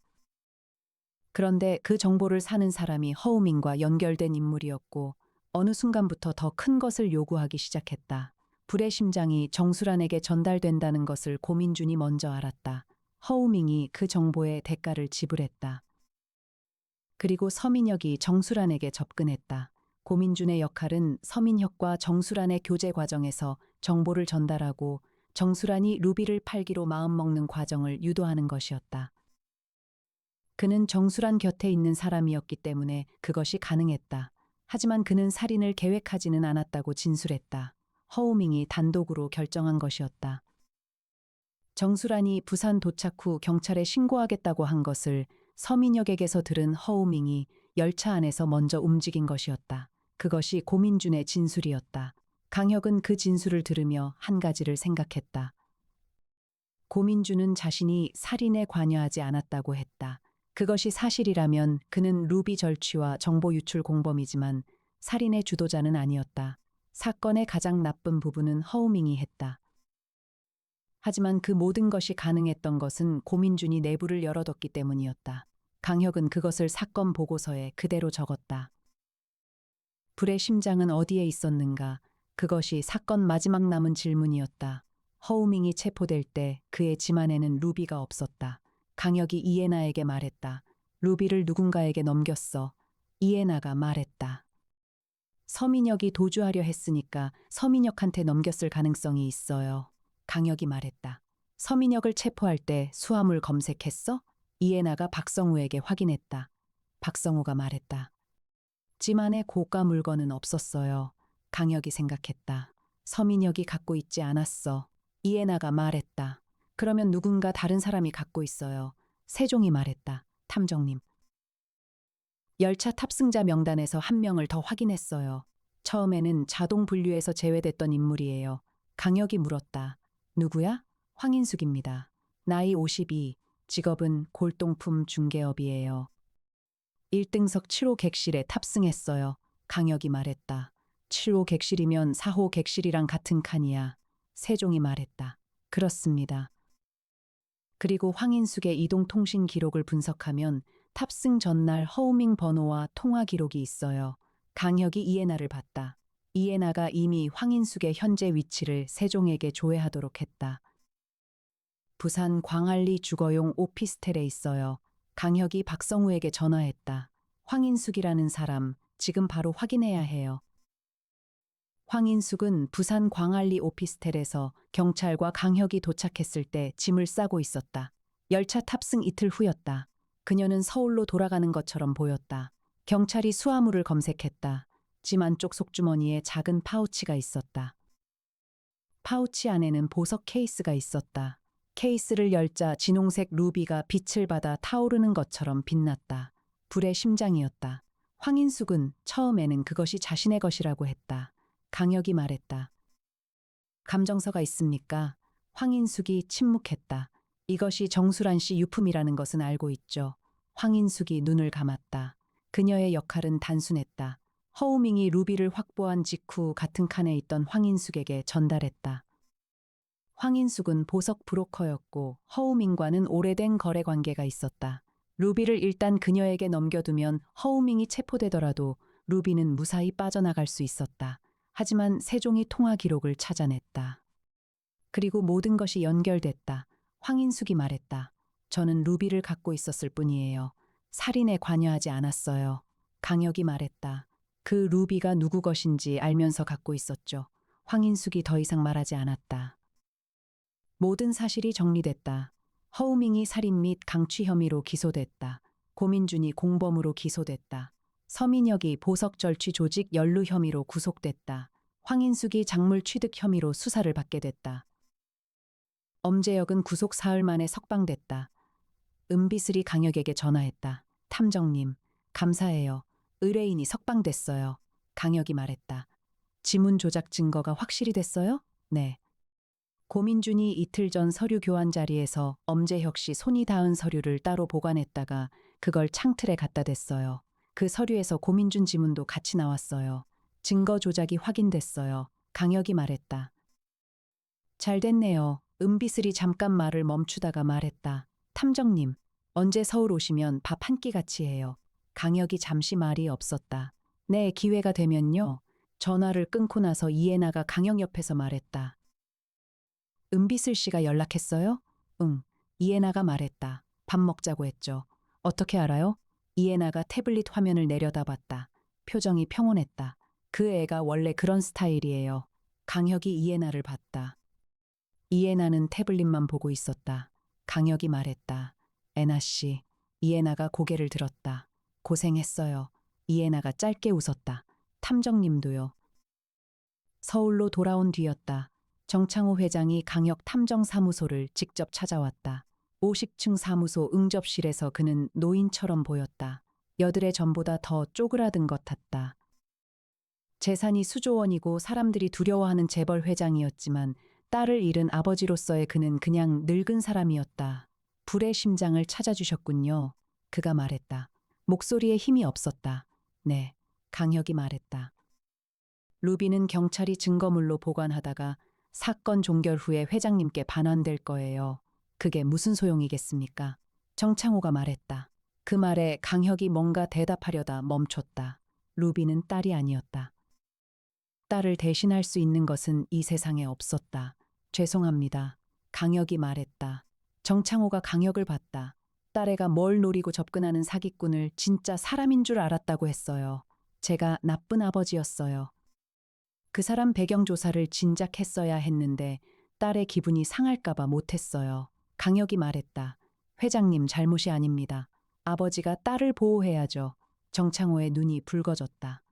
그런데 그 정보를 사는 사람이 허우민과 연결된 인물이었고 어느 순간부터 더 큰 것을 요구하기 시작했다. 불의 심장이 정수란에게 전달된다는 것을 고민준이 먼저 알았다. 허우민이 그 정보의 대가를 지불했다. 그리고 서민혁이 정수란에게 접근했다. 고민준의 역할은 서민혁과 정수란의 교제 과정에서 정보를 전달하고 정수란이 루비를 팔기로 마음먹는 과정을 유도하는 것이었다. 그는 정수란 곁에 있는 사람이었기 때문에 그것이 가능했다. 하지만 그는 살인을 계획하지는 않았다고 진술했다. 허우밍이 단독으로 결정한 것이었다. 정수란이 부산 도착 후 경찰에 신고하겠다고 한 것을 서민혁에게서 들은 허우밍이 열차 안에서 먼저 움직인 것이었다. 그것이 고민준의 진술이었다. 강혁은 그 진술을 들으며 한 가지를 생각했다. 고민준은 자신이 살인에 관여하지 않았다고 했다. 그것이 사실이라면 그는 루비 절취와 정보 유출 공범이지만 살인의 주도자는 아니었다. 사건의 가장 나쁜 부분은 허우밍이 했다. 하지만 그 모든 것이 가능했던 것은 고민준이 내부를 열어뒀기 때문이었다. 강혁은 그것을 사건 보고서에 그대로 적었다. 불의 심장은 어디에 있었는가? 그것이 사건 마지막 남은 질문이었다. 허우밍이 체포될 때 그의 짐 안에는 루비가 없었다. 강혁이 이해나에게 말했다. 루비를 누군가에게 넘겼어. 이해나가 말했다. 서민혁이 도주하려 했으니까 서민혁한테 넘겼을 가능성이 있어요. 강혁이 말했다. 서민혁을 체포할 때 수화물 검색했어? 이해나가 박성우에게 확인했다. 박성우가 말했다. 짐 안에 고가 물건은 없었어요. 강혁이 생각했다. 서민혁이 갖고 있지 않았어. 이해나가 말했다. 그러면 누군가 다른 사람이 갖고 있어요. 세종이 말했다. 탐정님. 열차 탑승자 명단에서 한 명을 더 확인했어요. 처음에는 자동 분류에서 제외됐던 인물이에요. 강혁이 물었다. 누구야? 황인숙입니다. 나이 52, 직업은 골동품 중개업이에요. 1등석 7호 객실에 탑승했어요. 강혁이 말했다. 7호 객실이면 4호 객실이랑 같은 칸이야. 세종이 말했다. 그렇습니다. 그리고 황인숙의 이동통신 기록을 분석하면 탑승 전날 허우밍 번호와 통화 기록이 있어요. 강혁이 이해나를 봤다. 이해나가 이미 황인숙의 현재 위치를 세종에게 조회하도록 했다. 부산 광안리 주거용 오피스텔에 있어요. 강혁이 박성우에게 전화했다. 황인숙이라는 사람, 지금 바로 확인해야 해요. 황인숙은 부산 광안리 오피스텔에서 경찰과 강혁이 도착했을 때 짐을 싸고 있었다. 열차 탑승 이틀 후였다. 그녀는 서울로 돌아가는 것처럼 보였다. 경찰이 수화물을 검색했다. 짐 안쪽 속주머니에 작은 파우치가 있었다. 파우치 안에는 보석 케이스가 있었다. 케이스를 열자 진홍색 루비가 빛을 받아 타오르는 것처럼 빛났다. 불의 심장이었다. 황인숙은 처음에는 그것이 자신의 것이라고 했다. 강혁이 말했다. 감정서가 있습니까? 황인숙이 침묵했다. 이것이 정수란 씨 유품이라는 것은 알고 있죠. 황인숙이 눈을 감았다. 그녀의 역할은 단순했다. 허우밍이 루비를 확보한 직후 같은 칸에 있던 황인숙에게 전달했다. 황인숙은 보석 브로커였고 허우밍과는 오래된 거래 관계가 있었다. 루비를 일단 그녀에게 넘겨두면 허우밍이 체포되더라도 루비는 무사히 빠져나갈 수 있었다. 하지만 세종이 통화 기록을 찾아냈다. 그리고 모든 것이 연결됐다. 황인숙이 말했다. 저는 루비를 갖고 있었을 뿐이에요. 살인에 관여하지 않았어요. 강혁이 말했다. 그 루비가 누구 것인지 알면서 갖고 있었죠. 황인숙이 더 이상 말하지 않았다. 모든 사실이 정리됐다. 허우밍이 살인 및 강취 혐의로 기소됐다. 고민준이 공범으로 기소됐다. 서민혁이 보석 절취 조직 연루 혐의로 구속됐다. 황인숙이 작물 취득 혐의로 수사를 받게 됐다. 엄재혁은 구속 사흘 만에 석방됐다. 은비슬이 강혁에게 전화했다. 탐정님, 감사해요. 의뢰인이 석방됐어요. 강혁이 말했다. 지문 조작 증거가 확실히 됐어요? 네. 고민준이 이틀 전 서류 교환 자리에서 엄재혁 씨 손이 닿은 서류를 따로 보관했다가 그걸 창틀에 갖다 댔어요. 그 서류에서 고민준 지문도 같이 나왔어요. 증거 조작이 확인됐어요. 강혁이 말했다. 잘 됐네요. 은비슬이 잠깐 말을 멈추다가 말했다. 탐정님, 언제 서울 오시면 밥 한 끼 같이 해요. 강혁이 잠시 말이 없었다. 네, 기회가 되면요. 전화를 끊고 나서 이해나가 강혁 옆에서 말했다. 은비슬 씨가 연락했어요? 응. 이해나가 말했다. 밥 먹자고 했죠. 어떻게 알아요? 이해나가 태블릿 화면을 내려다봤다. 표정이 평온했다. 그 애가 원래 그런 스타일이에요. 강혁이 이해나를 봤다. 이해나는 태블릿만 보고 있었다. 강혁이 말했다. 애나 씨. 이해나가 고개를 들었다. 고생했어요. 이해나가 짧게 웃었다. 탐정님도요. 서울로 돌아온 뒤였다. 정창호 회장이 강혁 탐정사무소를 직접 찾아왔다. 50층 사무소 응접실에서 그는 노인처럼 보였다. 여들의 전보다 더 쪼그라든 것 같다. 재산이 수조원이고 사람들이 두려워하는 재벌 회장이었지만 딸을 잃은 아버지로서의 그는 그냥 늙은 사람이었다. 불의 심장을 찾아주셨군요. 그가 말했다. 목소리에 힘이 없었다. 네, 강혁이 말했다. 루비는 경찰이 증거물로 보관하다가 사건 종결 후에 회장님께 반환될 거예요. 그게 무슨 소용이겠습니까? 정창호가 말했다. 그 말에 강혁이 뭔가 대답하려다 멈췄다. 루비는 딸이 아니었다. 딸을 대신할 수 있는 것은 이 세상에 없었다. 죄송합니다. 강혁이 말했다. 정창호가 강혁을 봤다. 딸애가 뭘 노리고 접근하는 사기꾼을 진짜 사람인 줄 알았다고 했어요. 제가 나쁜 아버지였어요. 그 사람 배경 조사를 진작 했어야 했는데 딸의 기분이 상할까봐 못했어요. 강혁이 말했다. 회장님 잘못이 아닙니다. 아버지가 딸을 보호해야죠. 정창호의 눈이 붉어졌다.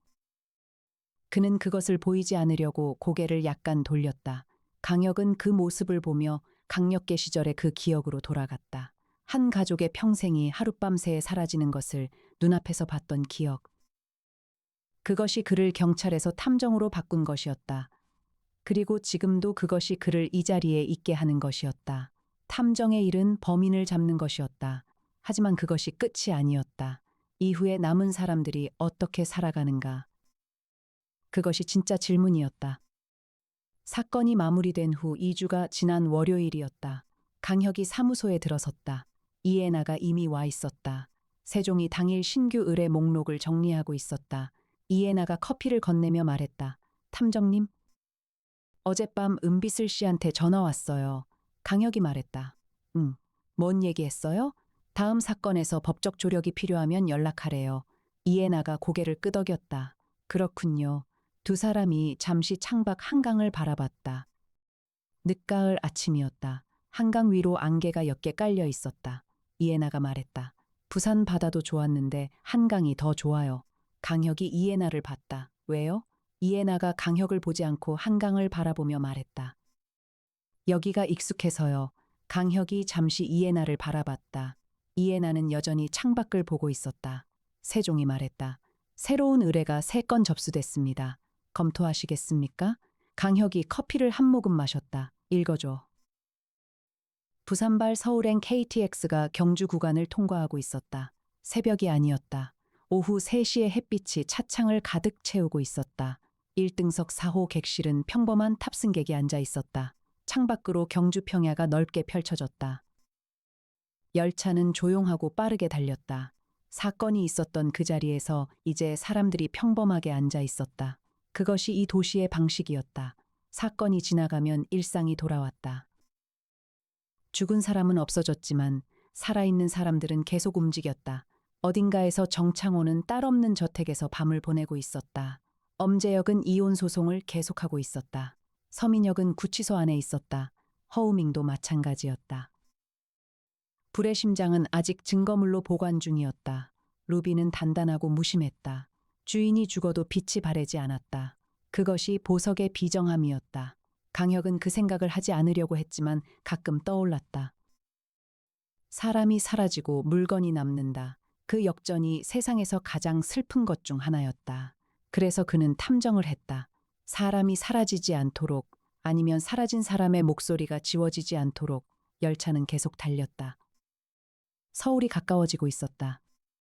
그는 그것을 보이지 않으려고 고개를 약간 돌렸다. 강혁은 그 모습을 보며 강력계 시절의 그 기억으로 돌아갔다. 한 가족의 평생이 하룻밤새에 사라지는 것을 눈앞에서 봤던 기억. 그것이 그를 경찰에서 탐정으로 바꾼 것이었다. 그리고 지금도 그것이 그를 이 자리에 있게 하는 것이었다. 탐정의 일은 범인을 잡는 것이었다. 하지만 그것이 끝이 아니었다. 이후에 남은 사람들이 어떻게 살아가는가. 그것이 진짜 질문이었다. 사건이 마무리된 후 2주가 지난 월요일이었다. 강혁이 사무소에 들어섰다. 이해나가 이미 와 있었다. 세종이 당일 신규 의뢰 목록을 정리하고 있었다. 이해나가 커피를 건네며 말했다. 탐정님? 어젯밤 은비슬 씨한테 전화 왔어요. 강혁이 말했다. 응. 뭔 얘기했어요? 다음 사건에서 법적 조력이 필요하면 연락하래요. 이해나가 고개를 끄덕였다. 그렇군요. 두 사람이 잠시 창밖 한강을 바라봤다. 늦가을 아침이었다. 한강 위로 안개가 옅게 깔려 있었다. 이해나가 말했다. 부산 바다도 좋았는데 한강이 더 좋아요. 강혁이 이해나를 봤다. 왜요? 이해나가 강혁을 보지 않고 한강을 바라보며 말했다. 여기가 익숙해서요. 강혁이 잠시 이해나를 바라봤다. 이해나는 여전히 창밖을 보고 있었다. 세종이 말했다. 새로운 의뢰가 3건 접수됐습니다. 검토하시겠습니까? 강혁이 커피를 한 모금 마셨다. 읽어줘. 부산발 서울행 KTX가 경주 구간을 통과하고 있었다. 새벽이 아니었다. 오후 3시에 햇빛이 차창을 가득 채우고 있었다. 1등석 4호 객실은 평범한 탑승객이 앉아 있었다. 창밖으로 경주 평야가 넓게 펼쳐졌다. 열차는 조용하고 빠르게 달렸다. 사건이 있었던 그 자리에서 이제 사람들이 평범하게 앉아 있었다. 그것이 이 도시의 방식이었다. 사건이 지나가면 일상이 돌아왔다. 죽은 사람은 없어졌지만 살아있는 사람들은 계속 움직였다. 어딘가에서 정창호는 딸 없는 저택에서 밤을 보내고 있었다. 엄재혁은 이혼 소송을 계속하고 있었다. 서민혁은 구치소 안에 있었다. 허우밍도 마찬가지였다. 불의 심장은 아직 증거물로 보관 중이었다. 루비는 단단하고 무심했다. 주인이 죽어도 빛이 바래지 않았다. 그것이 보석의 비정함이었다. 강혁은 그 생각을 하지 않으려고 했지만 가끔 떠올랐다. 사람이 사라지고 물건이 남는다. 그 역전이 세상에서 가장 슬픈 것 중 하나였다. 그래서 그는 탐정을 했다. 사람이 사라지지 않도록, 아니면 사라진 사람의 목소리가 지워지지 않도록 열차는 계속 달렸다. 서울이 가까워지고 있었다.